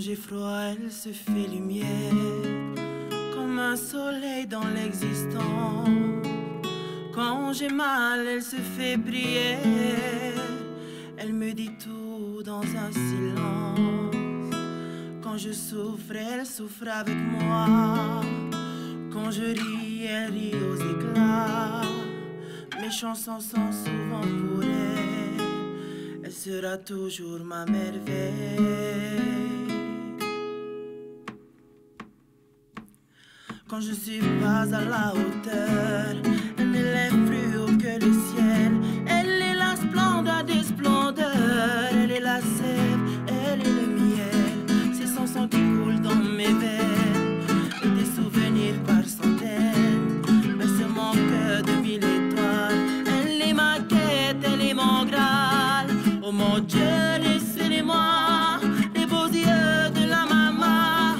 j'ai froid, elle se fait lumière, comme un soleil dans l'existence. Quand j'ai mal, elle se fait prière, elle me dit tout dans un silence. Quand je souffre, elle souffre avec moi. Quand je ris, elle rit aux éclats. Mes chansons sont souvent pour elle, elle sera toujours ma merveille. Quand je suis pas à la hauteur, elle n'élève plus haut que le ciel. Elle est la splendeur des splendeurs, elle est la sève, elle est le miel. C'est son sang qui coule dans mes veines, et des souvenirs par centaines. Mais c'est mon cœur de mille étoiles, elle est ma quête, elle est mon Graal. Oh mon Dieu, laissez-les-moi, les beaux yeux de la maman.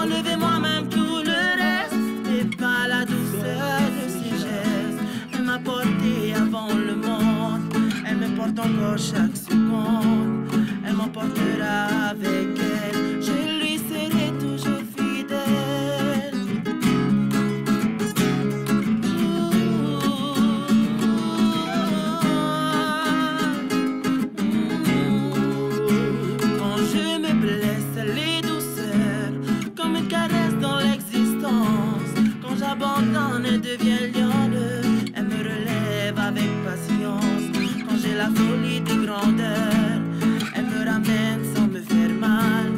Enlevez-moi même tout le reste, mais pas la douceur de ses gestes. Elle m'a porté avant le monde, elle me porte encore chaque seconde. Elle m'emportera avec elle, je lui serai toujours fidèle. Quand je me blesse, elle est douceur, comme une caresse dans l'existence. Quand j'abandonne, elle devient lionne, elle me relève avec patience. Quand j'ai la folie des grandeurs, elle me ramène sans me faire mal.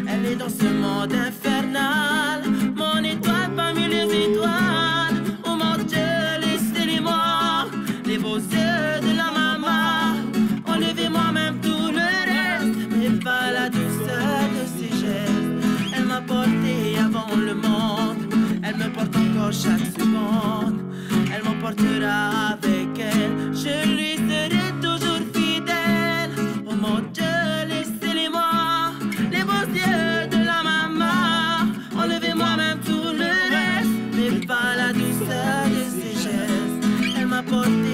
Elle est dans ce monde infernal, mon étoile parmi les étoiles. Oh mon Dieu, laissez-les-moi, les beaux yeux de la maman. Enlevez-moi même tout le reste, mais pas la douceur de ses gestes. Elle m'a porté avant le monde, elle me porte encore chaque seconde. Elle m'emportera avec elle, je lui serai toujours fidèle. Oh mon Dieu, laissez-les-moi, les beaux yeux de la maman. Enlevez-moi même tout le reste, mais pas la douceur de ses gestes. Elle m'a porté